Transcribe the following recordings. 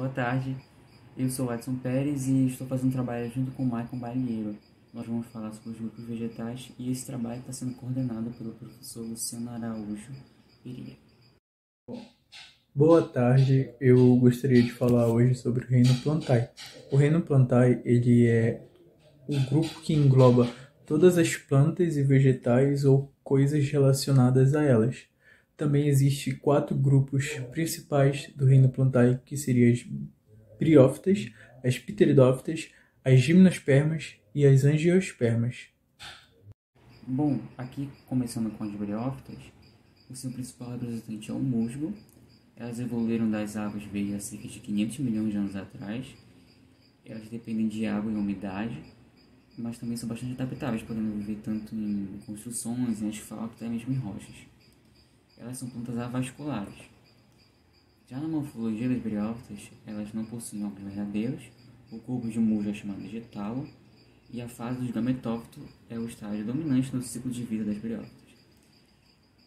Boa tarde, eu sou o Edson Pérez e estou fazendo um trabalho junto com o Maicon Balieiro. Nós vamos falar sobre os grupos vegetais e esse trabalho está sendo coordenado pelo professor Luciano Araújo Pereira. Boa tarde, eu gostaria de falar hoje sobre o reino Plantae. O reino Plantae, ele é o grupo que engloba todas as plantas e vegetais ou coisas relacionadas a elas. Também existem 4 grupos principais do reino Plantae, que seriam as briófitas, as pteridófitas, as gimnospermas e as angiospermas. Bom, aqui começando com as briófitas, o seu principal representante é o musgo. Elas evoluíram das águas verdes há cerca de 500 milhões de anos atrás. Elas dependem de água e umidade, mas também são bastante adaptáveis, podendo viver tanto em construções, em asfalto, até mesmo em rochas. Elas são plantas avasculares. Já na morfologia das briófitas, elas não possuem órgãos verdadeiros, o corpo de musgo é chamado de talo, e a fase dos gametófito é o estágio dominante no ciclo de vida das briófitas.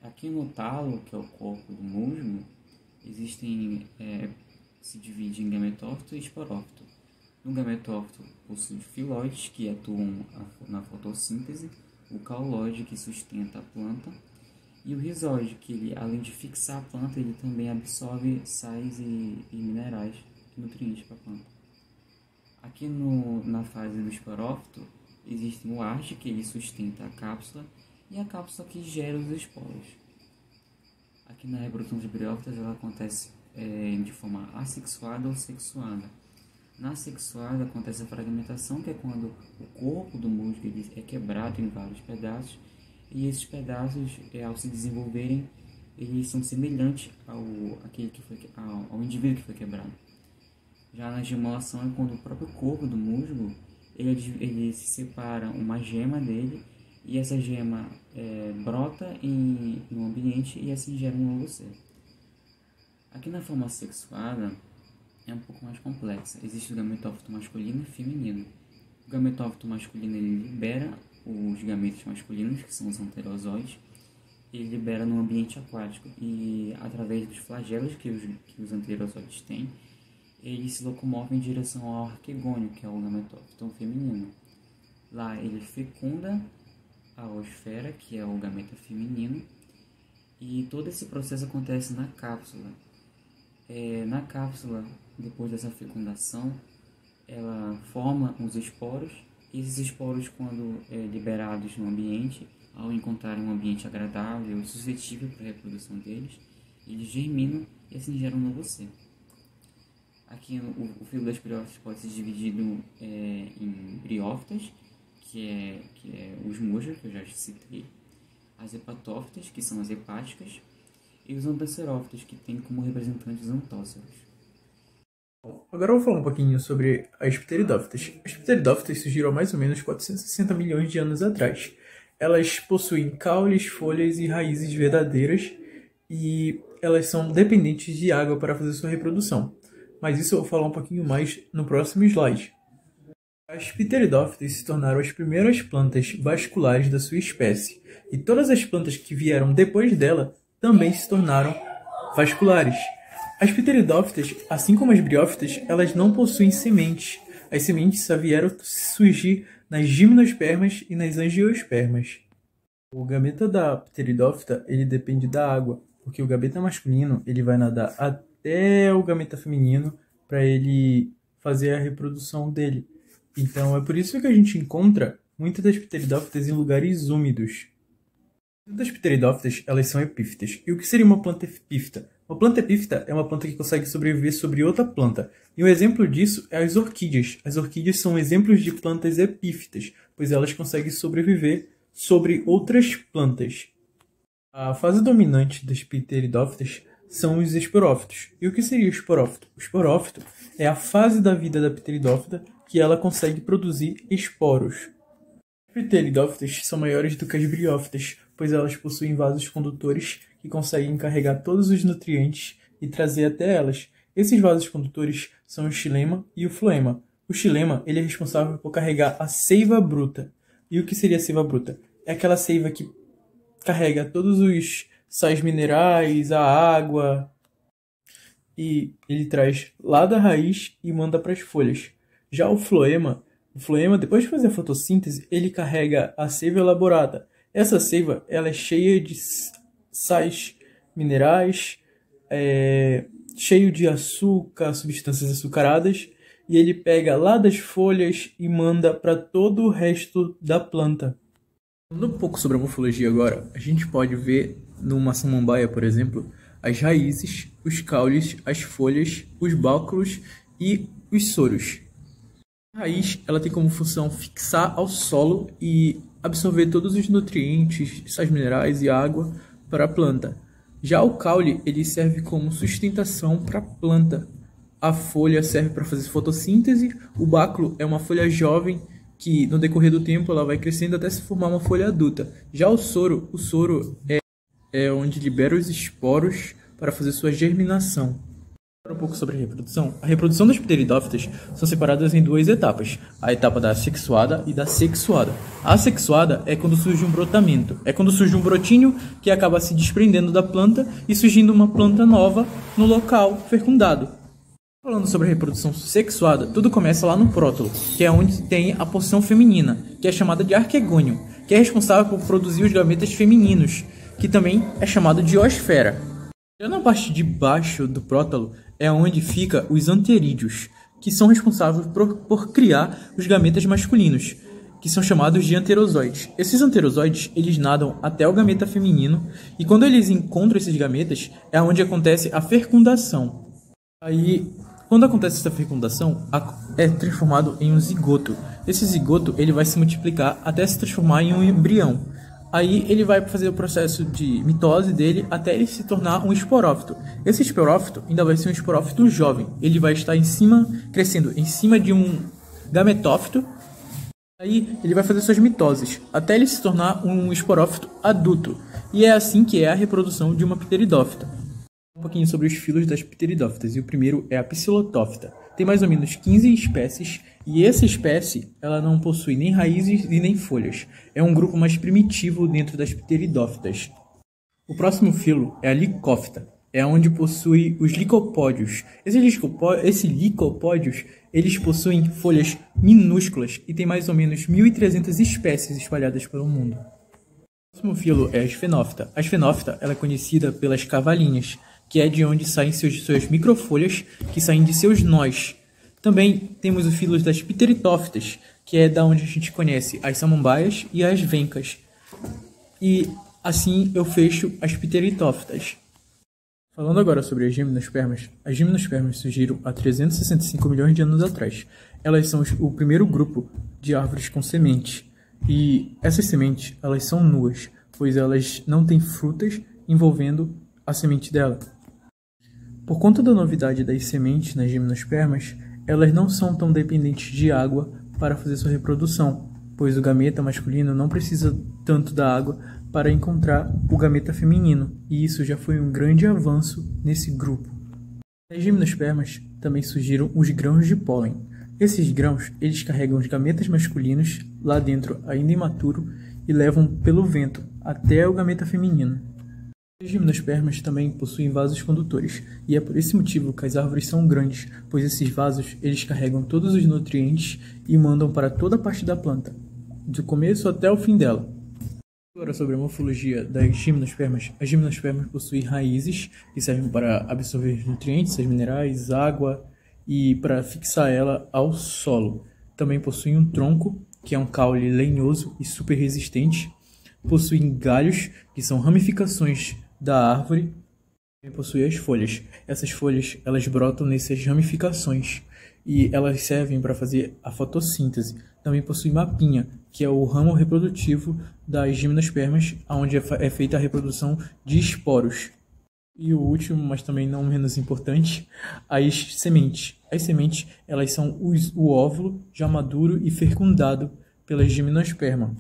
Aqui no talo, que é o corpo do musgo, se divide em gametófito e esporófito. No gametófito possui filóides, que atuam na fotossíntese, o caulóide, que sustenta a planta, e o rizóide, que ele, além de fixar a planta, ele também absorve sais e minerais, nutrientes para a planta. Aqui na fase do esporófito, existe o arte, que ele sustenta a cápsula, e a cápsula que gera os esporos. Aqui na reprodução de briófitas, ela acontece de forma assexuada ou sexuada. Na sexuada acontece a fragmentação, que é quando o corpo do musgo é quebrado em vários pedaços, e esses pedaços, ao se desenvolverem, eles são semelhantes ao indivíduo que foi quebrado. Já na gemulação é quando o próprio corpo do musgo ele se separa uma gema dele, e essa gema brota no ambiente e assim gera um novo ser. Aqui na forma sexuada é um pouco mais complexa. Existe o gametófito masculino e feminino. O gametófito masculino ele libera os gametas masculinos, que são os anterozoides. Ele libera no ambiente aquático e através dos flagelos que os anterozoides têm, ele se locomove em direção ao arquegônio, que é o gametófito feminino. Lá ele fecunda a oosfera, que é o gameta feminino, e todo esse processo acontece na cápsula. Na cápsula, depois dessa fecundação, ela forma os esporos, e esses esporos, quando liberados no ambiente, ao encontrarem um ambiente agradável e suscetível para a reprodução deles, eles germinam e assim geram um novo ser. Aqui o filo das briófitas pode ser dividido em briófitas, que é os musgos, que eu já citei, as hepatófitas, que são as hepáticas, e os antocerófitas, que têm como representantes os antóceros. Agora eu vou falar um pouquinho sobre as pteridófitas. As pteridófitas surgiram há mais ou menos 460 milhões de anos atrás. Elas possuem caules, folhas e raízes verdadeiras, e elas são dependentes de água para fazer sua reprodução. Mas isso eu vou falar um pouquinho mais no próximo slide. As pteridófitas se tornaram as primeiras plantas vasculares da sua espécie, e todas as plantas que vieram depois dela também se tornaram vasculares. As pteridófitas, assim como as briófitas, elas não possuem sementes. As sementes só vieram surgir nas gimnospermas e nas angiospermas. O gameta da pteridófita ele depende da água, porque o gameta masculino ele vai nadar até o gameta feminino para ele fazer a reprodução dele. Então é por isso que a gente encontra muitas das pteridófitas em lugares úmidos. Muitas das pteridófitas elas são epífitas. E o que seria uma planta epífita? Uma planta epífita é uma planta que consegue sobreviver sobre outra planta. E um exemplo disso é as orquídeas. As orquídeas são exemplos de plantas epífitas, pois elas conseguem sobreviver sobre outras plantas. A fase dominante das pteridófitas são os esporófitos. E o que seria o esporófito? O esporófito é a fase da vida da pteridófita que ela consegue produzir esporos. As pteridófitas são maiores do que as briófitas, pois elas possuem vasos condutores que conseguem carregar todos os nutrientes e trazer até elas. Esses vasos condutores são o xilema e o floema. O xilema ele é responsável por carregar a seiva bruta. E o que seria a seiva bruta? É aquela seiva que carrega todos os sais minerais, a água. e ele traz lá da raiz e manda para as folhas. Já o floema, depois de fazer a fotossíntese, ele carrega a seiva elaborada. Essa seiva ela é cheia de sais minerais, cheio de açúcar, substâncias açucaradas, e ele pega lá das folhas e manda para todo o resto da planta. Falando um pouco sobre a morfologia agora, a gente pode ver numa samambaia, por exemplo, as raízes, os caules, as folhas, os báculos e os soros. A raiz ela tem como função fixar ao solo e absorver todos os nutrientes, sais minerais e água para a planta. Já o caule ele serve como sustentação para a planta. A folha serve para fazer fotossíntese. O báculo é uma folha jovem que no decorrer do tempo ela vai crescendo até se formar uma folha adulta. Já o soro é onde libera os esporos para fazer sua germinação. Um pouco sobre a reprodução. A reprodução das pteridófitas são separadas em duas etapas, a etapa da assexuada e da sexuada. A assexuada é quando surge um brotamento, é quando surge um brotinho que acaba se desprendendo da planta e surgindo uma planta nova no local fecundado. Falando sobre a reprodução sexuada, tudo começa lá no prótolo, que é onde tem a porção feminina, que é chamada de arquegônio, que é responsável por produzir os gametas femininos, que também é chamado de oosfera. Já na parte de baixo do prótalo é onde fica os anterídeos, que são responsáveis por criar os gametas masculinos, que são chamados de anterozoides. Esses anterozoides, eles nadam até o gameta feminino, e quando eles encontram esses gametas, é onde acontece a fecundação. Aí, quando acontece essa fecundação, é transformado em um zigoto. Esse zigoto ele vai se multiplicar até se transformar em um embrião. Aí ele vai fazer o processo de mitose dele até ele se tornar um esporófito. Esse esporófito ainda vai ser um esporófito jovem. Ele vai estar crescendo em cima de um gametófito. Aí ele vai fazer suas mitoses até ele se tornar um esporófito adulto. E é assim que é a reprodução de uma pteridófita. Um pouquinho sobre os filos das pteridófitas, e o primeiro é a Psilotófita. Tem mais ou menos 15 espécies, e essa espécie ela não possui nem raízes e nem folhas. É um grupo mais primitivo dentro das pteridófitas. O próximo filo é a Licófita, é onde possui os licopódios. Esses licopódios eles possuem folhas minúsculas e tem mais ou menos 1.300 espécies espalhadas pelo mundo. O próximo filo é a Esfenófita. A Esfenófita ela é conhecida pelas cavalinhas, que é de onde saem suas microfolhas, que saem de seus nós. Também temos o filo das pteritófitas, que é da onde a gente conhece as samambaias e as vencas. E assim eu fecho as pteritófitas. Falando agora sobre as gimnospermas surgiram há 365 milhões de anos atrás. Elas são o primeiro grupo de árvores com sementes. E essas sementes elas são nuas, pois elas não têm frutas envolvendo a semente dela. Por conta da novidade das sementes nas gimnospermas, elas não são tão dependentes de água para fazer sua reprodução, pois o gameta masculino não precisa tanto da água para encontrar o gameta feminino, e isso já foi um grande avanço nesse grupo. Nas gimnospermas também surgiram os grãos de pólen. Esses grãos eles carregam os gametas masculinos lá dentro ainda imaturo e levam pelo vento até o gameta feminino. As gimnospermas também possuem vasos condutores, e é por esse motivo que as árvores são grandes, pois esses vasos eles carregam todos os nutrientes e mandam para toda parte da planta, do começo até o fim dela. Agora sobre a morfologia das gimnospermas. As gimnospermas possuem raízes que servem para absorver nutrientes, sais minerais, água e para fixar ela ao solo. Também possuem um tronco, que é um caule lenhoso e super resistente. Possuem galhos, que são ramificações da árvore. Também possui as folhas. Essas folhas elas brotam nessas ramificações e elas servem para fazer a fotossíntese. Também possui mapinha, que é o ramo reprodutivo das gimnospermas, onde é feita a reprodução de esporos. E o último, mas também não menos importante, as sementes. As sementes elas são o óvulo já maduro e fecundado pela gimnosperma.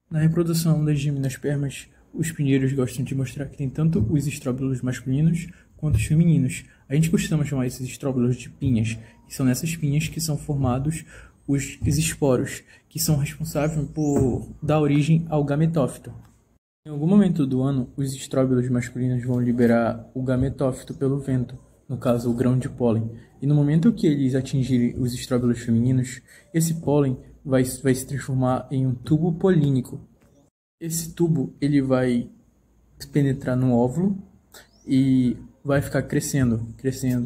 Na reprodução das gimnospermas, os pinheiros gostam de mostrar que tem tanto os estróbilos masculinos quanto os femininos. A gente costuma chamar esses estróbilos de pinhas, e são nessas pinhas que são formados os esporos, que são responsáveis por dar origem ao gametófito. Em algum momento do ano, os estróbilos masculinos vão liberar o gametófito pelo vento, no caso o grão de pólen. E no momento que eles atingirem os estróbilos femininos, esse pólen vai se transformar em um tubo polínico. Esse tubo ele vai penetrar no óvulo e vai ficar crescendo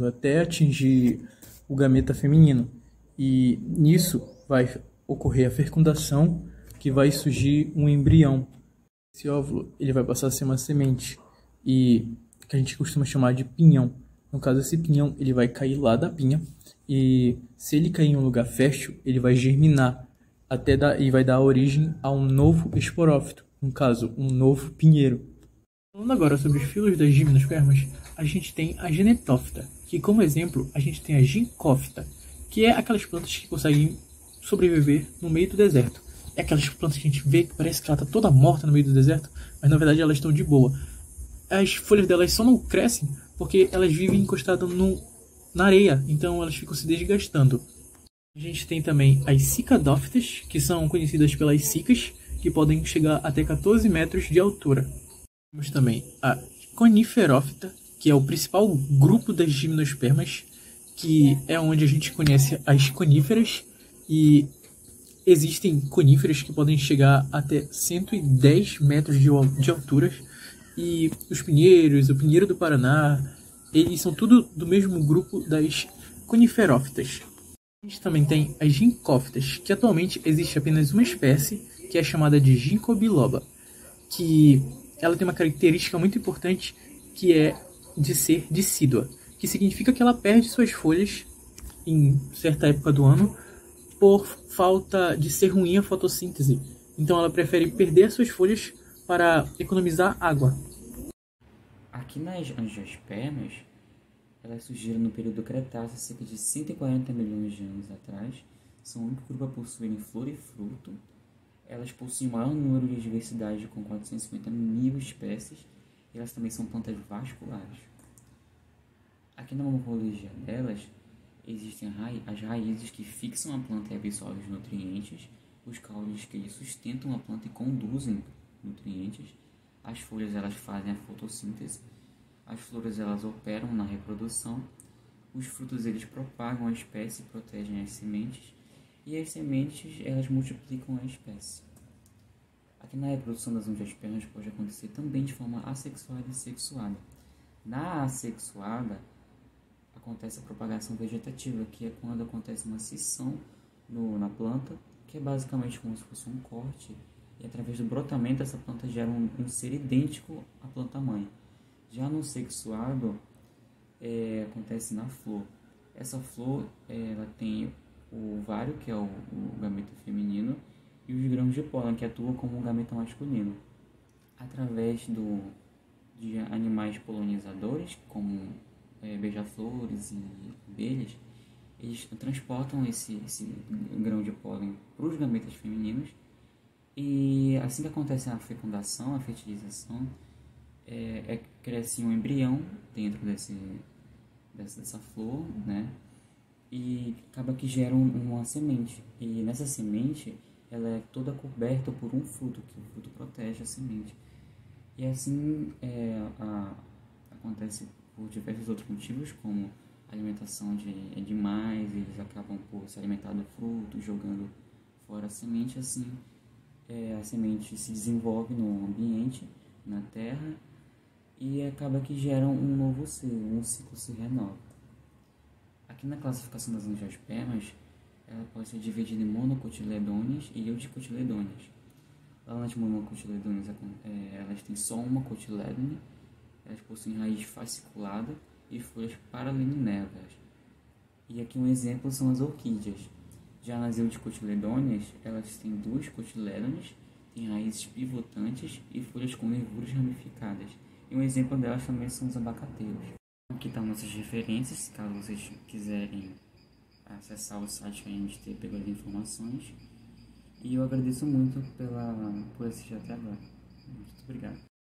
até atingir o gameta feminino. E nisso vai ocorrer a fecundação, que vai surgir um embrião. Esse óvulo ele vai passar a ser uma semente e que a gente costuma chamar de pinhão. No caso, esse pinhão ele vai cair lá da pinha e se ele cair em um lugar fértil, ele vai germinar e vai dar origem a um novo esporófito, no caso, um novo pinheiro. Falando agora sobre os filos das gimnospermas, a gente tem a genetófita, que como exemplo a gente tem a ginkófita, que é aquelas plantas que conseguem sobreviver no meio do deserto. É aquelas plantas que a gente vê que parece que ela está toda morta no meio do deserto, mas na verdade elas estão de boa. As folhas delas só não crescem porque elas vivem encostadas na areia, então elas ficam se desgastando. A gente tem também as cicadófitas, que são conhecidas pelas cicas, que podem chegar até 14 metros de altura. Temos também a coniferófita, que é o principal grupo das gimnospermas, que é onde a gente conhece as coníferas, e existem coníferas que podem chegar até 110 metros de altura, e os pinheiros, o pinheiro do Paraná, eles são tudo do mesmo grupo das coniferófitas. A gente também tem as ginkófitas, que atualmente existe apenas uma espécie, que é chamada de ginkgo biloba, que ela tem uma característica muito importante, que é de ser decídua, que significa que ela perde suas folhas em certa época do ano por falta de ser ruim a fotossíntese. Então ela prefere perder suas folhas para economizar água. Aqui nas angiospermas, elas surgiram no período Cretáceo, cerca de 140 milhões de anos atrás. São o único grupo a possuírem flor e fruto. Elas possuem o maior número de diversidade, com 450 mil espécies, e elas também são plantas vasculares. Aqui na morfologia delas, existem as raízes que fixam a planta e absorvem os nutrientes, os caules que sustentam a planta e conduzem nutrientes, as folhas elas fazem a fotossíntese, as flores elas operam na reprodução, os frutos eles propagam a espécie e protegem as sementes, e as sementes elas multiplicam a espécie. Aqui na reprodução das angiospermas pode acontecer também de forma assexuada e sexuada. Na assexuada acontece a propagação vegetativa, que é quando acontece uma cisão na planta, que é basicamente como se fosse um corte, e através do brotamento essa planta gera um ser idêntico à planta mãe. Já no sexuado acontece na flor. Essa flor ela tem o ovário, que é o gameta feminino, e os grãos de pólen, que atuam como um gameta masculino. Através de animais polinizadores, como beija-flores e abelhas, eles transportam esse grão de pólen para os gametas femininos, e assim que acontece a fecundação, a fertilização, cresce um embrião dentro dessa flor, né? E acaba que gera uma semente, e nessa semente ela é toda coberta por um fruto, que o fruto protege a semente. E assim acontece por diversos outros motivos, como alimentação de animais, eles acabam por se alimentar do fruto, jogando fora a semente. Assim a semente se desenvolve no ambiente, na terra, e acaba que gera um novo ser, um ciclo se renova. Aqui na classificação das angiospermas, ela pode ser dividida em monocotiledôneas e eudicotiledôneas. Lá nas monocotiledôneas, elas têm só uma cotiledônea, elas possuem raiz fasciculada e folhas paralelinérveas. E aqui um exemplo são as orquídeas. Já nas eudicotiledôneas, elas têm duas cotiledôneas, têm raízes pivotantes e folhas com nervuras ramificadas. E um exemplo delas também são os abacateiros. Aqui estão nossas referências, caso vocês quiserem acessar o site que a gente pegou as informações. E eu agradeço muito por assistir até agora. Muito obrigado.